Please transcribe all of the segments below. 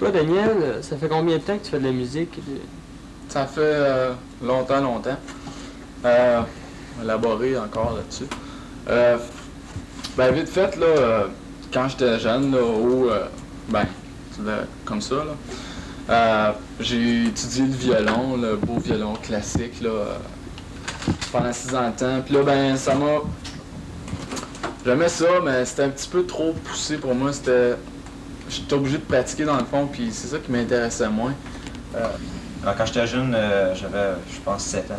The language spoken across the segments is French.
Toi, Daniel, ça fait combien de temps que tu fais de la musique? Ça fait longtemps. Élaboré encore là-dessus. Ben vite fait, là, quand j'étais jeune, là, comme ça, là, j'ai étudié le violon, le beau violon classique, là, pendant 6 ans de temps. Puis là, ben, ça m'a... J'aimais ça, mais c'était un petit peu trop poussé pour moi. J'étais obligé de pratiquer dans le fond, puis c'est ça qui m'intéressait moins. Alors, quand j'étais jeune, j'avais, je pense, 7 ans.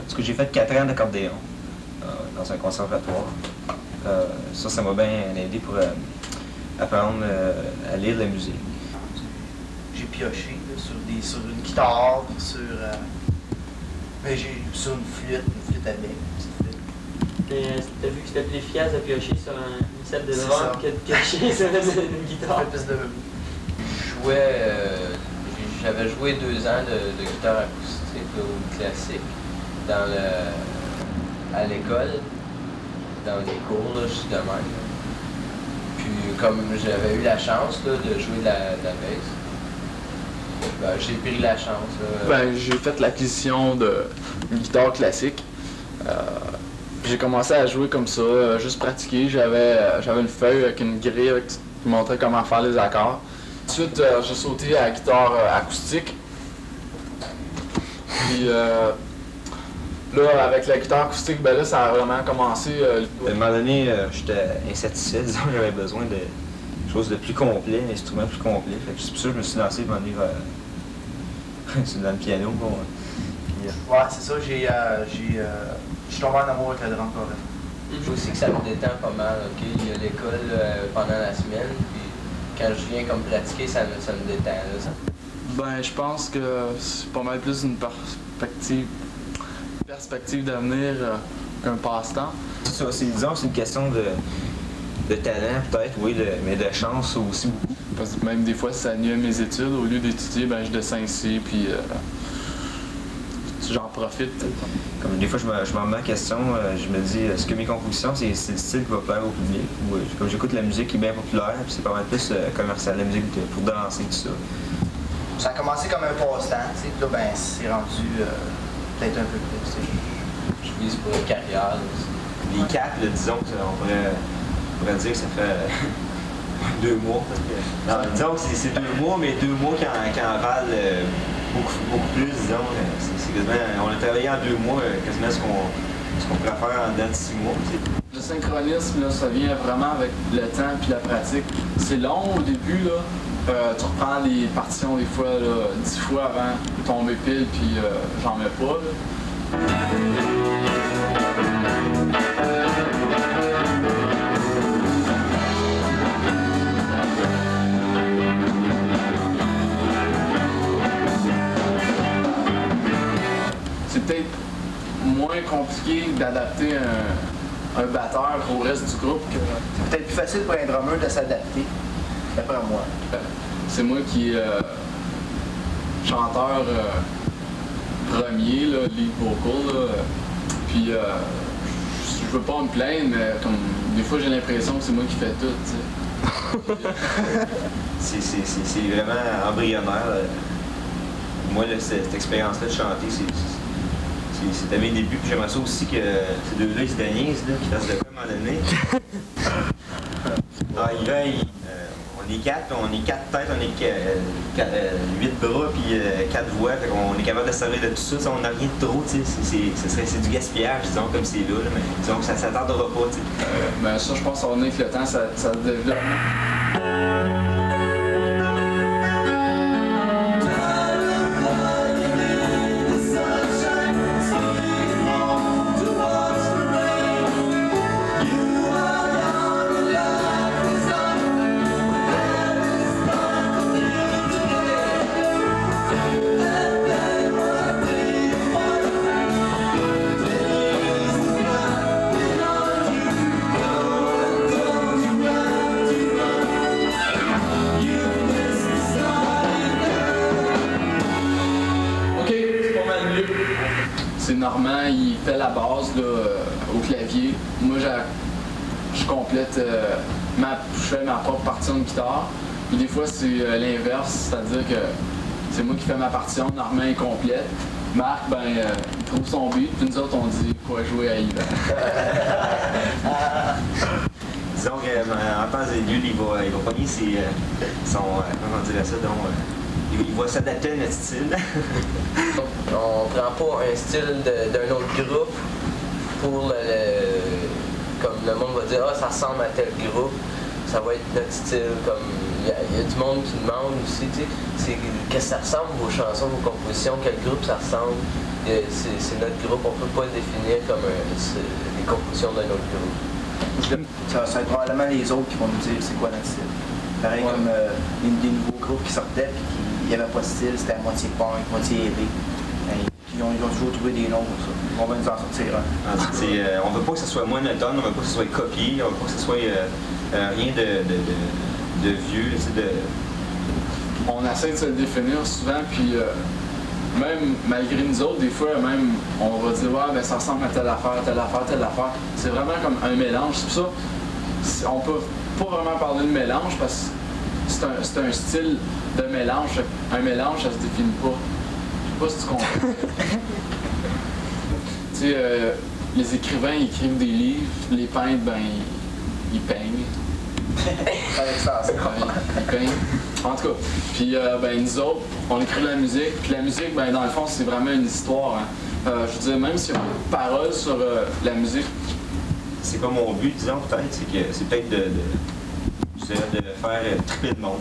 Parce que j'ai fait 4 ans d'accordéon dans un conservatoire. Ça m'a bien aidé pour apprendre à lire la musique. J'ai pioché là, sur une guitare, sur une flûte à bec. Mais t'as vu que c'était plus efficace de piocher sur une set de C'est drum ça. que de piocher sur une guitare? J'avais joué 2 ans de guitare acoustique là, ou classique à l'école, dans les cours, là, je suis de même. Là. Puis comme j'avais eu la chance là, de jouer de la bass, ben, j'ai pris la chance. Là. Ben, j'ai fait l'acquisition d'une guitare classique. J'ai commencé à jouer comme ça, juste pratiquer. J'avais une feuille avec une grille qui montrait comment faire les accords. Ensuite, j'ai sauté à la guitare acoustique. Puis là, avec la guitare acoustique, ben là, ça a vraiment commencé. À un moment donné, j'étais insatisfait, disons que j'avais besoin de quelque chose de plus complet, un instrument plus complet. Fait que c'est pour ça que je me suis lancé vers dans le piano. Bon, Ouais, c'est ça, je suis tombé en amour avec la drum quand même. Je trouve aussi que ça me détend pas mal. Okay? Il y a l'école pendant la semaine, puis quand je viens comme pratiquer, ça me détend. Là. Ben, je pense que c'est pas mal plus une perspective d'avenir qu'un passe-temps. C'est ça, disons que c'est une question de talent peut-être, oui, mais de chance aussi beaucoup. Parce que même des fois, ça nuit à mes études. Au lieu d'étudier, ben, je descends ici, puis j'en profite. Comme des fois, je m'en mets en question, je me dis, est-ce que mes compositions, c'est le style qui va plaire au public? Ou comme j'écoute la musique qui est bien populaire, puis c'est pas mal plus commercial, la musique pour danser, tout ça. Ça a commencé comme un passe-temps, tu sais, puis là, ben, c'est rendu peut-être un peu plus, tu sais. Je vise pour une carrière. Là, aussi. Les 4, là, disons, on pourrait dire que ça fait 2 mois. Non, disons que c'est 2 mois, mais 2 mois qui en valent beaucoup plus, disons. C'est quasiment, on a travaillé en 2 mois, quasiment ce qu'on pourrait faire en dedans de 6 mois. T'sais. Le synchronisme, là, ça vient vraiment avec le temps puis la pratique. C'est long au début, là. Tu reprends les partitions des fois, là, 10 fois avant de tomber pile, puis j'en mets pas. Là. C'est peut-être moins compliqué d'adapter un batteur au reste du groupe que... C'est peut-être plus facile pour un drummer de s'adapter, d'après moi. C'est moi qui est chanteur premier, là, lead vocal. Là, puis je veux pas me plaindre, mais comme des fois j'ai l'impression que c'est moi qui fais tout. C'est vraiment embryonnaire. Là. Moi, là, cette expérience-là de chanter, c'était mes débuts. Puis j'aimerais ça aussi que ces deux-là, ils se déniaisent, là, qu'ils fassent de quoi à un moment donné. On est 4, on est 4 têtes, on est 8 bras, puis 4 voix. Fait qu'on est capable de se servir de tout ça. T'sais, on n'a rien de trop, c'est du gaspillage, disons, comme c'est là, mais disons que ça ne s'attendra pas. Ben ça, je pense qu'on est que le temps, ça se développe. C'est Normand, il fait la base là, au clavier. Moi, je complète, je fais ma propre partition de guitare. Puis des fois, c'est l'inverse, c'est-à-dire que c'est moi qui fais ma partition, Normand est complète. Marc, ben, il trouve son beat, puis nous autres, on dit quoi jouer à Yvan. Disons qu'en temps et lieu, il va pogner son. Comment on dirait ça? Donc, il va s'adapter à notre style. On prend pas un style d'un autre groupe pour comme le monde va dire ah ça ressemble à tel groupe, ça va être notre style. Comme il y a du monde qui demande aussi, tu sais, qu'est-ce que ça ressemble vos chansons, vos compositions, quel groupe ça ressemble. C'est notre groupe, on peut pas le définir comme les compositions d'un autre groupe. Ça va être probablement les autres qui vont nous dire c'est quoi notre style. Pareil comme des nouveaux groupes qui sortaient et qui n'avaient pas de style, c'était à moitié punk, moitié heavy. Ils ont toujours trouvé des noms pour ça. On va nous en sortir un. On veut pas que ce soit monotone, on veut pas que ce soit copié, on veut pas que ce soit rien de vieux. On essaie de se le définir souvent, puis même malgré nous autres, des fois, même, on va dire ouais, ben, ça ressemble à telle affaire, telle affaire, telle affaire. C'est vraiment comme un mélange. C'est pour ça, on peut pas vraiment parler de mélange parce que c'est un style de mélange. Un mélange, ça se définit pas. Je sais pas si tu comprends. Tu sais, les écrivains ils écrivent des livres, les peintres, ben, ils peignent. Avec ça, c'est Ils peignent. En tout cas, puis ben, nous autres, on écrit de la musique, puis la musique, ben, dans le fond, c'est vraiment une histoire. Hein. Je veux dire, même s'il y a pas de paroles sur la musique. C'est pas mon but, disons, peut-être, c'est peut-être de faire triper le monde.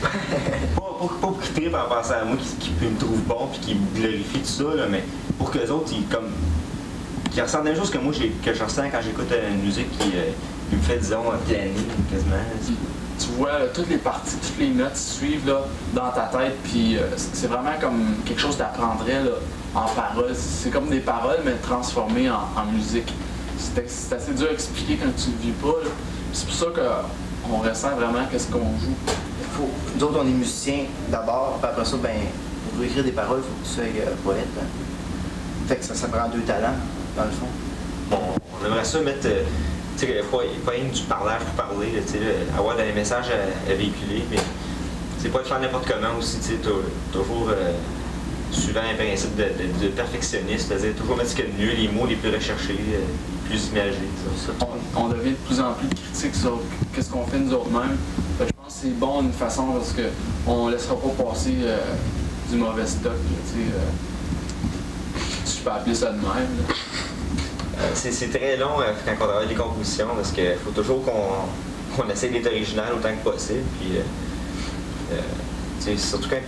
pas pour qu'ils trippent en pensant à moi, qui me trouvent bon puis qui me glorifient tout ça, là, mais pour que les autres, qui ressentent la même chose que moi, que je ressens quand j'écoute une musique qui me fait, disons, planer quasiment. Tu vois toutes les parties, toutes les notes suivent là, dans ta tête, puis c'est vraiment comme quelque chose d'apprendrait en paroles. C'est comme des paroles, mais transformées en musique. C'est assez dur à expliquer quand tu ne le vis pas. Là. C'est pour ça qu'on ressent vraiment qu'est-ce qu'on joue. Nous autres, on est musiciens d'abord, puis après ça, ben, pour écrire des paroles, il faut que tu sois poète. Hein. Fait que ça prend deux talents, dans le fond. On aimerait ça mettre, tu sais, pas rien du parlage pour parler, tu sais, avoir des messages à véhiculer, mais c'est pas de faire n'importe comment aussi, tu sais, toujours suivant un principe de perfectionniste, c'est-à-dire toujours mettre ce qu'il y a de mieux, les mots les plus recherchés, les plus imagés. On devient de plus en plus critique sur qu'est-ce qu'on fait nous autres mêmes. Je pense que c'est bon d'une façon parce qu'on ne laissera pas passer du mauvais stock. Si je peux appeler ça de même. C'est très long quand on travaille les compositions parce qu'il faut toujours qu'on essaie d'être original autant que possible. Puis, surtout quand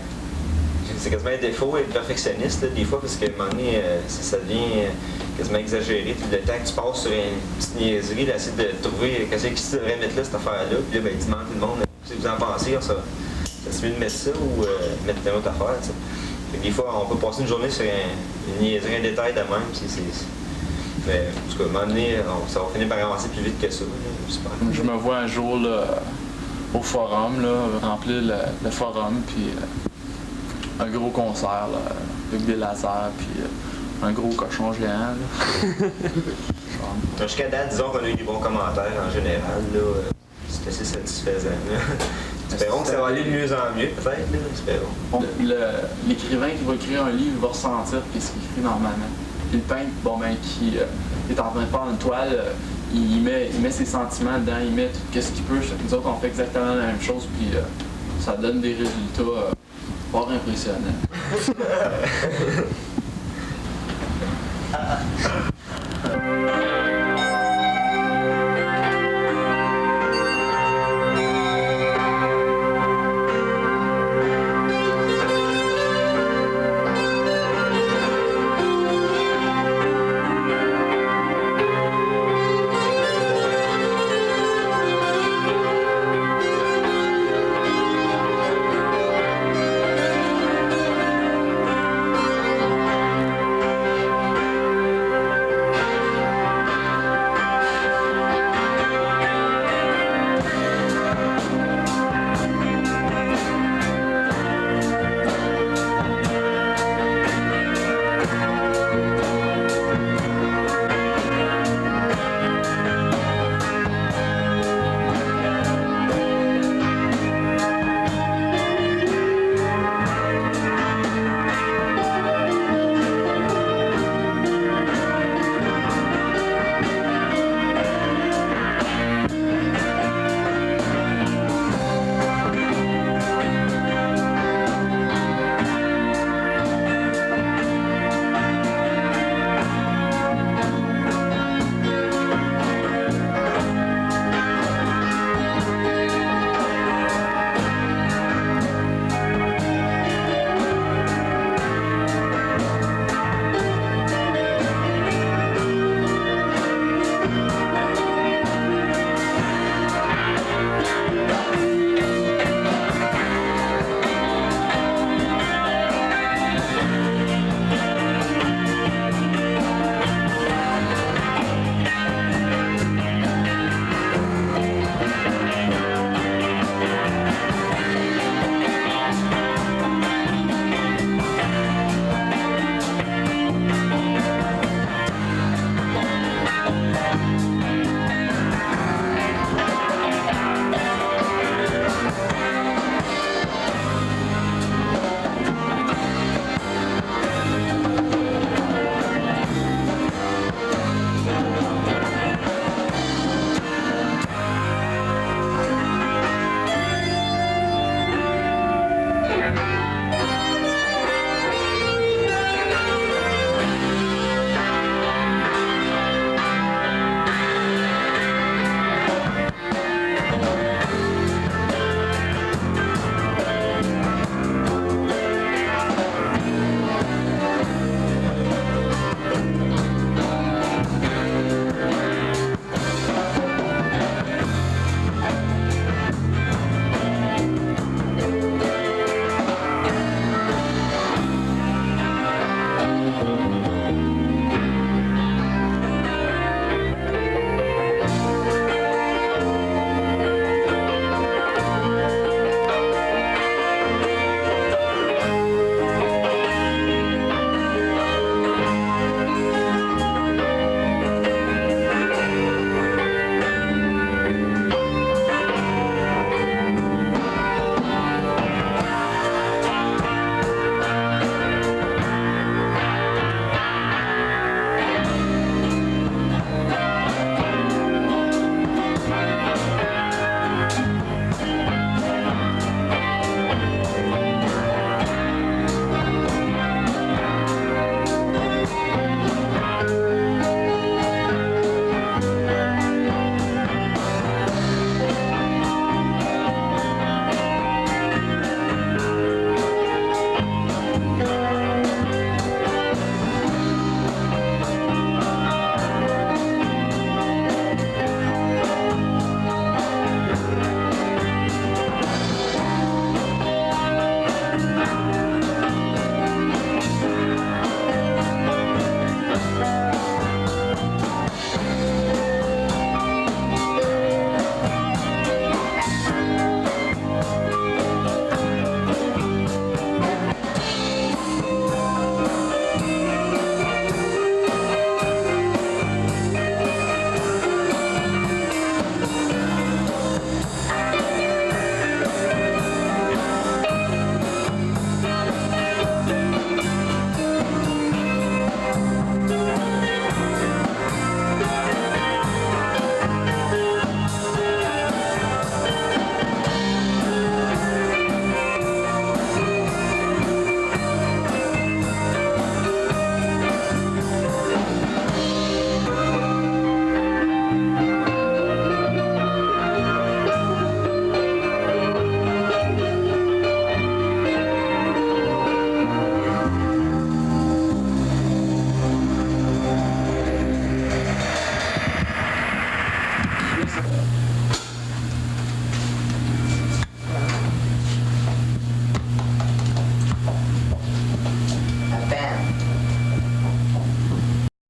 c'est quasiment un défaut d'être perfectionniste des fois parce qu'à un moment donné, ça devient quasiment exagéré. Puis le temps que tu passes sur une petite niaiserie, d'essayer de trouver qu'est-ce qui devrait mettre là cette affaire-là. Puis là, ben, tu demandes tout le monde si vous en pensez, ça c'est mieux de mettre ça ou mettre une autre affaire. T'sais. Des fois, on peut passer une journée sur une niaiserie, un détail de même. Mais en tout cas, à un moment donné, ça va finir par avancer plus vite que ça. J'espère. Je me vois un jour là, au forum, là, remplir le forum, puis un gros concert là, avec des lasers, puis un gros cochon géant. Jusqu'à date, disons qu'on a eu des bons commentaires en général. C'est assez satisfaisant. Espérons que ça va aller de mieux en mieux, peut-être. Espérons. L'écrivain qui va écrire un livre va ressentir ce qu'il écrit normalement. Puis le peintre, bon, ben, qui est en train de faire une toile, il met ses sentiments dedans, il met tout ce qu'il peut. Nous autres, on fait exactement la même chose, puis ça donne des résultats fort impressionnants.